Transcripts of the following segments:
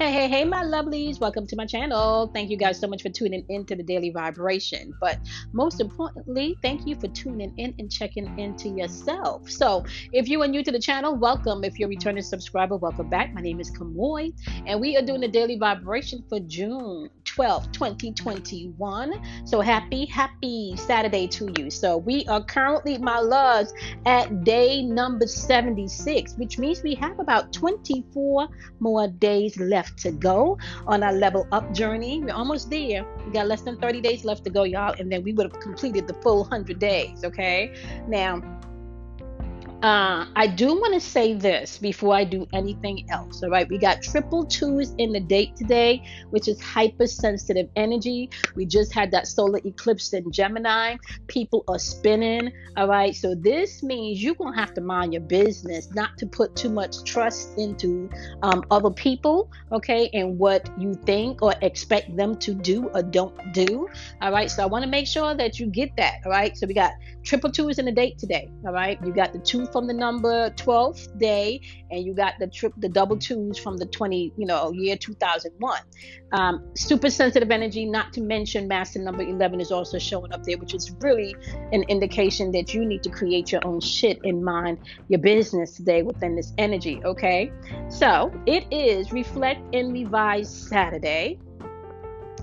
Hey, my lovelies. Welcome to my channel. Thank you guys so much for tuning into the daily vibration. But most importantly, thank you for tuning in and checking into yourself. So, if you are new to the channel, welcome. If you're a returning subscriber, welcome back. My name is Kamoy, and we are doing the daily vibration for June 12th, 2021. So, happy Saturday to you. So, we are currently, my loves, at day number 76, which means we have about 24 more days left to go on our level up journey. We're almost there. We got less than 30 days left to go, y'all, and then we would have completed the full 100 days. Okay. Now, I do want to say this before I do anything else. All right, we got triple twos in the date today, which is hypersensitive energy. We just had that solar eclipse in Gemini. People are spinning. All right, so this means you're gonna have to mind your business, not to put too much trust into other people, okay, and what you think or expect them to do or don't do. All right, so I want to make sure that you get that. All right, so we got triple twos in the date today. All right, you got the two from the number 12th day, and you got the double twos from the year 2001. Super sensitive energy, not to mention master number 11 is also showing up there, which is really an indication that you need to create your own shit and mind your business today within this energy. Okay, so it is reflect and revise Saturday.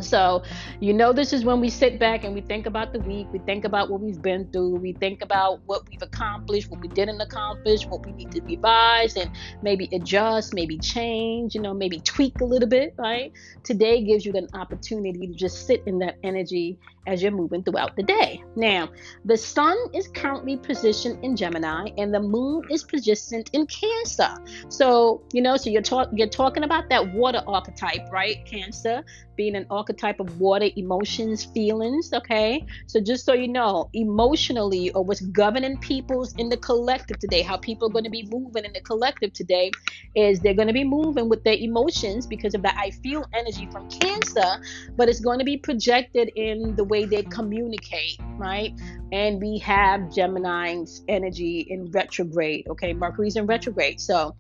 So, this is when we sit back and we think about the week. We think about what we've been through. We think about what we've accomplished, what we didn't accomplish, what we need to revise and maybe adjust, maybe change, maybe tweak a little bit, right? Today gives you an opportunity to just sit in that energy as you're moving throughout the day. Now, the sun is currently positioned in Gemini and the moon is positioned in Cancer. So, so you're talking about that water archetype, right? Cancer being an archetype of water, emotions, feelings, okay? So just so you know, emotionally, or what's governing people's in the collective today, how people are going to be moving in the collective today is they're going to be moving with their emotions because of the I feel energy from Cancer, but it's going to be projected in the way they communicate, right? And we have Gemini's energy in retrograde, okay? Mercury's in retrograde. So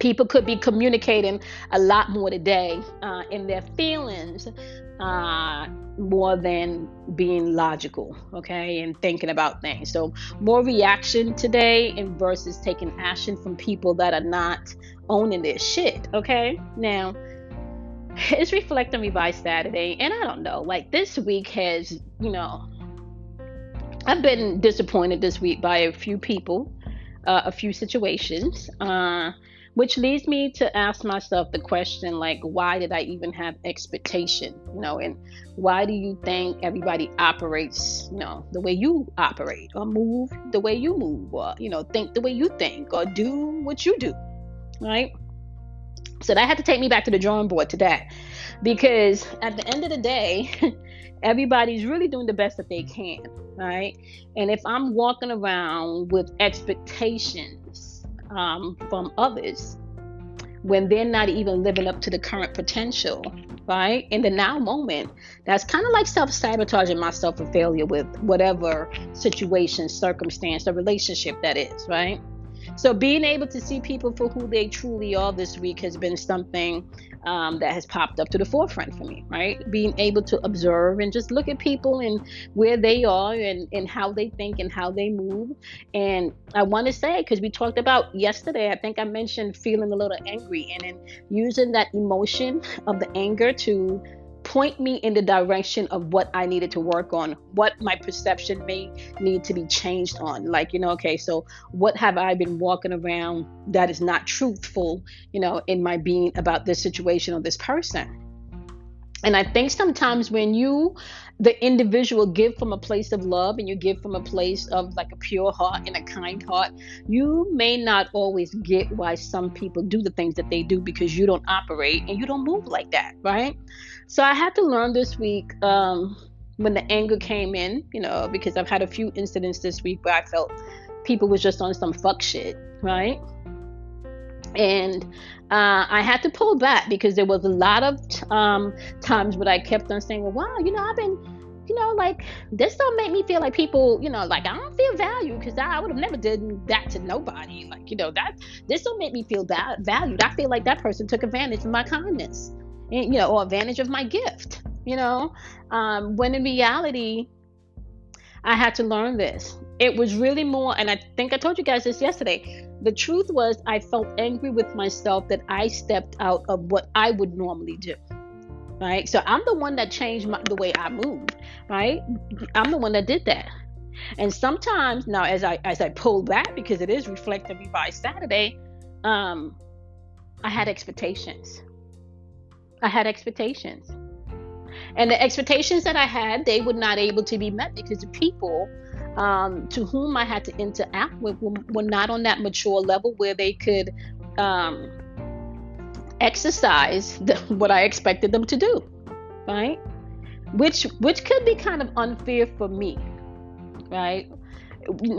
people could be communicating a lot more today in their feelings more than being logical, okay, and thinking about things. So more reaction today and versus taking action from people that are not owning their shit, okay? Now, it's Reflect and Revise Saturday, and I don't know, like this week has, I've been disappointed this week by a few people, a few situations, which leads me to ask myself the question, like, why did I even have expectation? And why do you think everybody operates, the way you operate, or move the way you move, or, think the way you think, or do what you do, right? So that had to take me back to the drawing board today, because at the end of the day, everybody's really doing the best that they can, right? And if I'm walking around with expectations from others when they're not even living up to the current potential, right? In the now moment, that's kind of like self-sabotaging myself for failure with whatever situation, circumstance, or relationship that is, right? So being able to see people for who they truly are this week has been something that has popped up to the forefront for me, right? Being able to observe and just look at people and where they are and how they think and how they move. And I want to say, because we talked about yesterday, I think I mentioned feeling a little angry, and then using that emotion of the anger to point me in the direction of what I needed to work on, what my perception may need to be changed on. Like, okay, so what have I been walking around that is not truthful, in my being about this situation or this person? And I think sometimes when the individual, give from a place of love and you give from a place of like a pure heart and a kind heart, you may not always get why some people do the things that they do, because you don't operate and you don't move like that, right? So I had to learn this week when the anger came in, because I've had a few incidents this week where I felt people was just on some fuck shit, right? And I had to pull back, because there was a lot of times when I kept on saying, well, wow, I've been like this don't make me feel like people, like I don't feel valued because I would have never did that to nobody. Like, that this don't make me feel valued. I feel like that person took advantage of my kindness, and, or advantage of my gift. When in reality, I had to learn this. It was really more, and I think I told you guys this yesterday. The truth was, I felt angry with myself that I stepped out of what I would normally do. Right? So I'm the one that changed the way I moved. Right? I'm the one that did that. And sometimes now, as I pull back, because it is Reflect and Revise Saturday, I had expectations. I had expectations. And the expectations that I had, they were not able to be met because the people to whom I had to interact with were not on that mature level where they could exercise what I expected them to do, right? Which could be kind of unfair for me, right?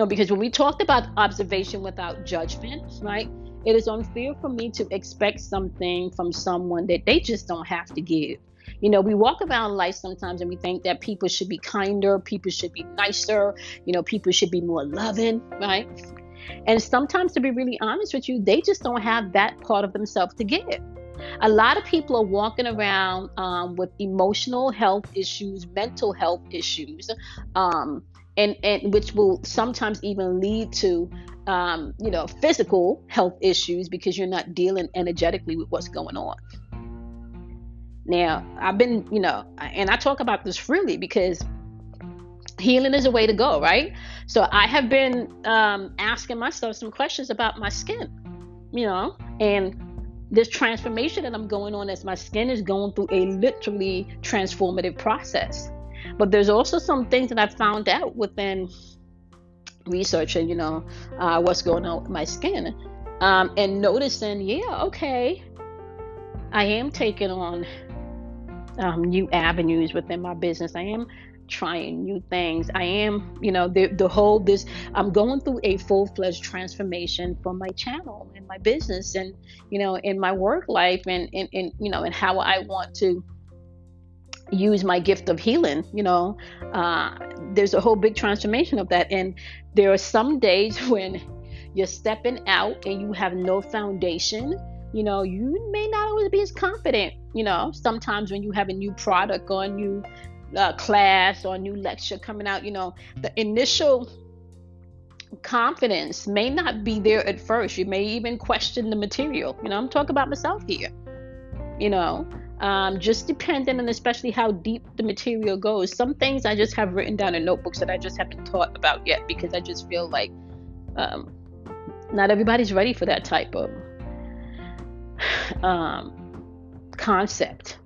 Because when we talked about observation without judgment, right? It is unfair for me to expect something from someone that they just don't have to give. We walk around life sometimes and we think that people should be kinder, people should be nicer, people should be more loving, right? And sometimes, to be really honest with you, they just don't have that part of themselves to give. A lot of people are walking around with emotional health issues, mental health issues, and which will sometimes even lead to physical health issues because you're not dealing energetically with what's going on. Now, I've been, and I talk about this freely because healing is a way to go, right? So I have been asking myself some questions about my skin, and this transformation that I'm going on as my skin is going through a literally transformative process. But there's also some things that I found out within researching, what's going on with my skin, and noticing, yeah, okay, I am taking on new avenues within my business. I am trying new things. I am, I'm going through a full-fledged transformation for my channel and my business and, in my work life and and how I want to use my gift of healing. There's a whole big transformation of that. And there are some days when you're stepping out and you have no foundation. You may not always be as confident. Sometimes when you have a new product or a new class or a new lecture coming out, the initial confidence may not be there at first. You may even question the material. I'm talking about myself here. Just depending on especially how deep the material goes. Some things I just have written down in notebooks that I just haven't thought about yet because I just feel like not everybody's ready for that type of concept.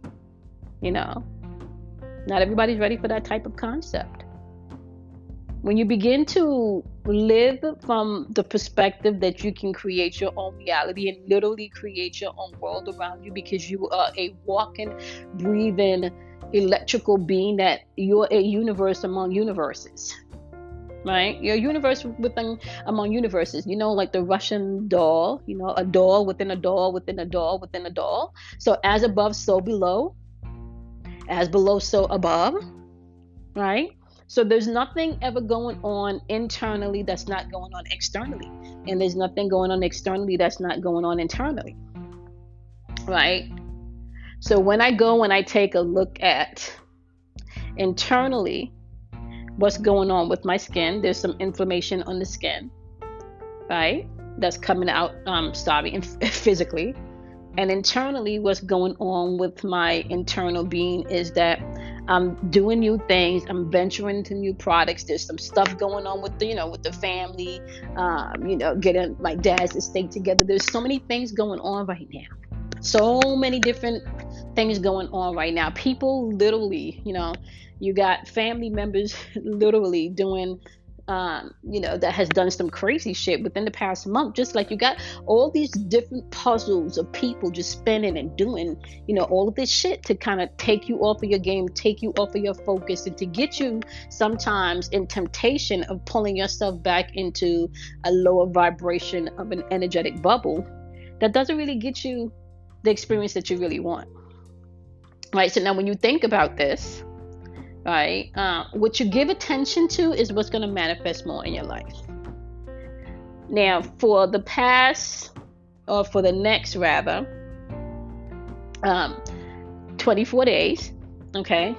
Not everybody's ready for that type of concept. When you begin to live from the perspective that you can create your own reality and literally create your own world around you because you are a walking, breathing, electrical being, that you're a universe among universes. Right? You're a universe among universes, like the Russian doll, a doll within a doll within a doll within a doll. So as above, so below. As below, so above. Right? So there's nothing ever going on internally that's not going on externally. And there's nothing going on externally that's not going on internally. Right? So when I go and I take a look at internally, what's going on with my skin, there's some inflammation on the skin, right? That's coming out, physically. And internally, what's going on with my internal being is that I'm doing new things. I'm venturing into new products. There's some stuff going on with the family, getting my dad's estate together. There's so many things going on right now. So many different things going on right now. People literally, you got family members literally doing, that has done some crazy shit within the past month. Just like you got all these different puzzles of people just spinning and doing, all of this shit to kind of take you off of your game, take you off of your focus, and to get you sometimes in temptation of pulling yourself back into a lower vibration of an energetic bubble that doesn't really get you the experience that you really want. Right? So now when you think about this, right? What you give attention to is what's going to manifest more in your life. Now, for the past, or for the next rather, um, 24 days, okay?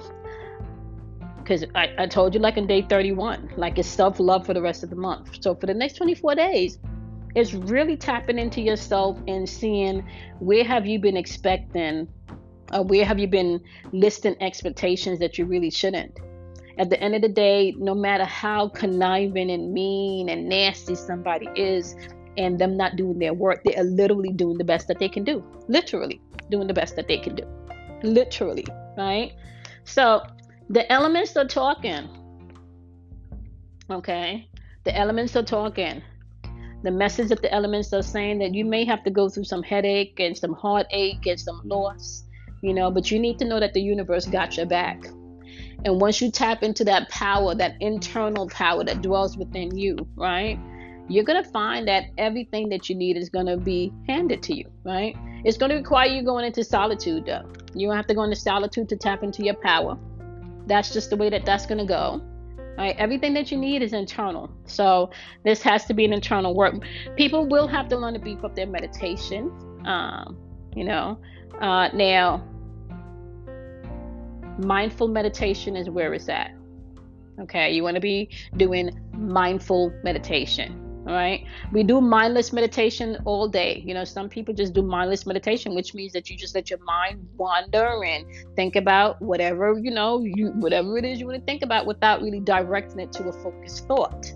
Because I told you, like in day 31, like it's self love for the rest of the month. So for the next 24 days, it's really tapping into yourself and seeing where have you been expecting, or where have you been listing expectations that you really shouldn't. At the end of the day, no matter how conniving and mean and nasty somebody is, and them not doing their work, they are literally doing the best that they can do. Literally doing the best that they can do. Literally, right? So the elements are talking. Okay? The elements are talking. The message that the elements are saying that you may have to go through some headache and some heartache and some loss, but you need to know that the universe got your back. And once you tap into that power, that internal power that dwells within you, right? You're going to find that everything that you need is going to be handed to you, right? It's going to require you going into solitude, though. You don't have to go into solitude to tap into your power. That's just the way that's going to go. Right? Everything that you need is internal. So this has to be an internal work. People will have to learn to beef up their meditation. Now, mindful meditation is where it's at. Okay, you want to be doing mindful meditation. All right, we do mindless meditation all day. Some people just do mindless meditation, which means that you just let your mind wander and think about whatever whatever it is you want to think about without really directing it to a focused thought.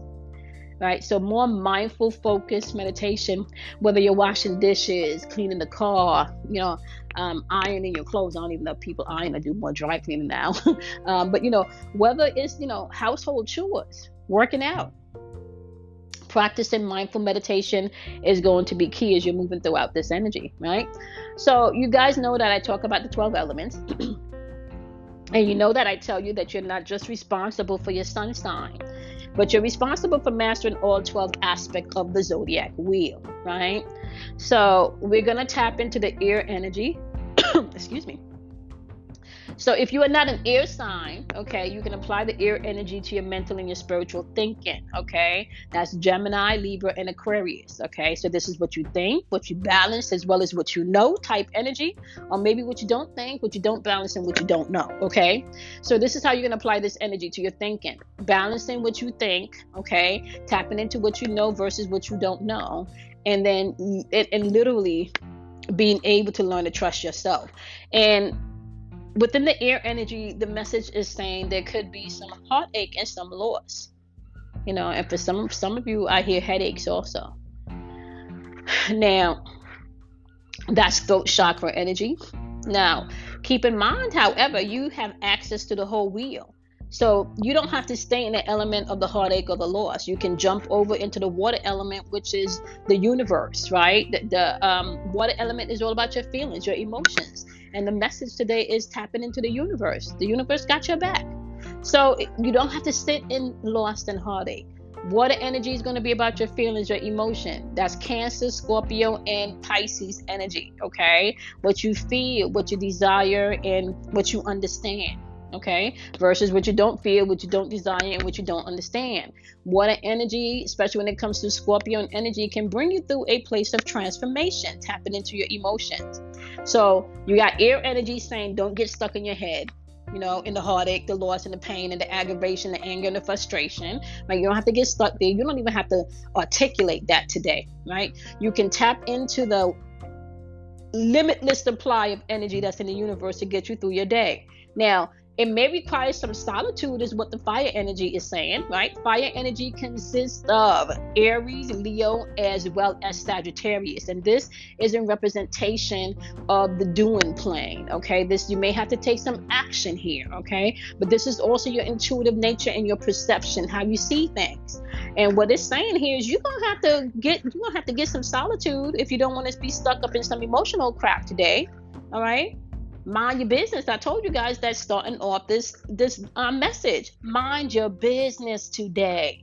Right, so more mindful, focused meditation. Whether you're washing dishes, cleaning the car, ironing your clothes. I don't even know if people iron. I do more dry cleaning now. But whether it's household chores, working out. Practicing mindful meditation is going to be key as you're moving throughout this energy, right? So you guys know that I talk about the 12 elements. And you know that I tell you that you're not just responsible for your sun sign, but you're responsible for mastering all 12 aspects of the zodiac wheel, right? So we're going to tap into the air energy. Excuse me. So if you are not an air sign, okay, you can apply the air energy to your mental and your spiritual thinking, okay? That's Gemini, Libra, and Aquarius, okay? So this is what you think, what you balance, as well as what you know type energy, or maybe what you don't think, what you don't balance, and what you don't know, okay? So this is how you're going to apply this energy to your thinking. Balancing what you think, okay? Tapping into what you know versus what you don't know. And then and literally being able to learn to trust yourself. And within the air energy, the message is saying there could be some heartache and some loss, and for some of you, I hear headaches also. Now, that's throat chakra energy. Now, keep in mind, however, you have access to the whole wheel. So you don't have to stay in the element of the heartache or the loss. You can jump over into the water element, which is the universe, right? The water element is all about your feelings, your emotions. And the message today is tapping into the universe. The universe got your back. So you don't have to sit in loss and heartache. Water energy is going to be about your feelings, your emotion. That's Cancer, Scorpio, and Pisces energy, okay? What you feel, what you desire, and what you understand. Okay, versus what you don't feel, what you don't desire, and what you don't understand. Water energy, especially when it comes to Scorpio energy, can bring you through a place of transformation, tapping into your emotions. So you got air energy saying don't get stuck in your head, in the heartache, the loss, and the pain, and the aggravation, the anger, and the frustration. Right? You don't have to get stuck there. You don't even have to articulate that today, right? You can tap into the limitless supply of energy that's in the universe to get you through your day. Now, it may require some solitude, is what the fire energy is saying, right? Fire energy consists of Aries, Leo, as well as Sagittarius. And this is in representation of the doing plane, okay? You may have to take some action here, okay? But this is also your intuitive nature and your perception, how you see things. And what it's saying here is you're gonna have to get some solitude if you don't want to be stuck up in some emotional crap today, all right? Mind your business. I told you guys that starting off this message. Mind your business today.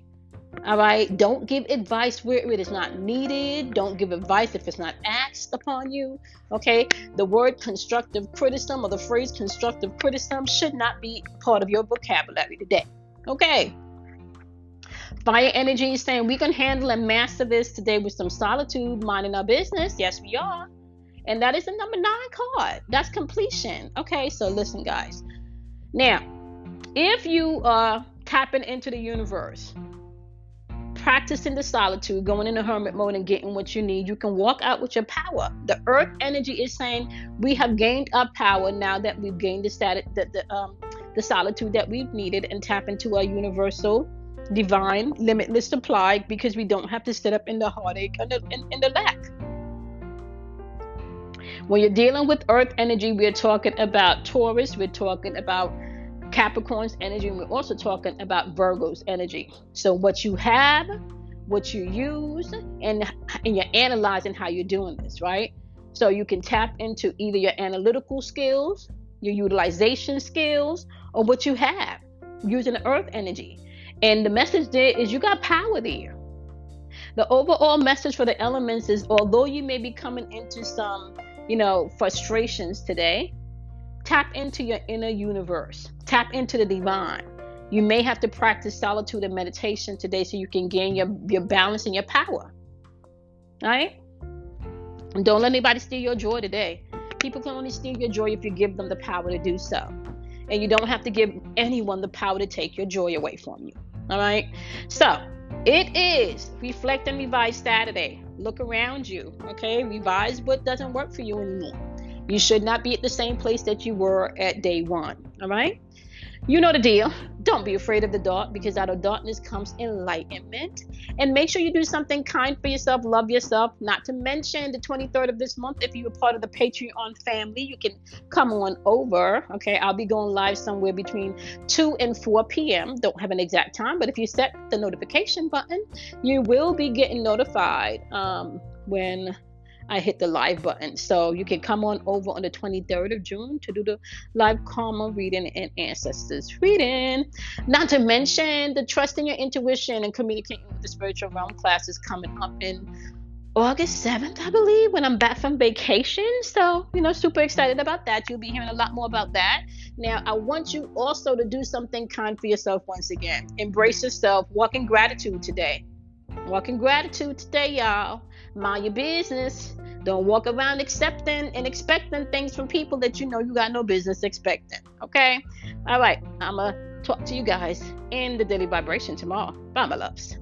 All right. Don't give advice where it is not needed. Don't give advice if it's not asked upon you. Okay. The word constructive criticism or the phrase constructive criticism should not be part of your vocabulary today. Okay. Fire energy is saying we can handle and master this today with some solitude, minding our business. Yes, we are. And that is the number 9 card. That's completion. Okay. So listen, guys. Now, if you are tapping into the universe, practicing the solitude, going into hermit mode and getting what you need, you can walk out with your power. The earth energy is saying we have gained our power now that we've gained the solitude that we've needed, and tap into our universal, divine, limitless supply, because we don't have to sit up in the heartache and the lack. When you're dealing with earth energy, we're talking about Taurus, we're talking about Capricorn's energy, and we're also talking about Virgo's energy. So what you have, what you use, and you're analyzing how you're doing this, right? So you can tap into either your analytical skills, your utilization skills, or what you have using the earth energy. And the message there is you got power there. The overall message for the elements is, although you may be coming into some, frustrations today, tap into your inner universe. Tap into the divine. You may have to practice solitude and meditation today so you can gain your balance and your power. All right? And don't let anybody steal your joy today. People can only steal your joy if you give them the power to do so. And you don't have to give anyone the power to take your joy away from you. All right? So, it is Reflect and Revise Saturday. Look around you. Okay? Revise what doesn't work for you anymore. You should not be at the same place that you were at day 1. All right? You know the deal. Don't be afraid of the dark, because out of darkness comes enlightenment. And make sure you do something kind for yourself. Love yourself. Not to mention the 23rd of this month, if you are part of the Patreon family, you can come on over. Okay, I'll be going live somewhere between 2 and 4 p.m. Don't have an exact time, but if you set the notification button, you will be getting notified when I hit the live button. So you can come on over on the 23rd of June to do the live karma reading and ancestors reading. Not to mention the Trust in Your Intuition and Communicating with the Spiritual Realm class is coming up in August 7th, I believe, when I'm back from vacation. So, super excited about that. You'll be hearing a lot more about that. Now, I want you also to do something kind for yourself once again. Embrace yourself. Walk in gratitude today. Walk in gratitude today, y'all. Mind your business. Don't walk around accepting and expecting things from people that you got no business expecting. Okay? All right. I'm going to talk to you guys in the Daily Vibration tomorrow. Bye, my loves.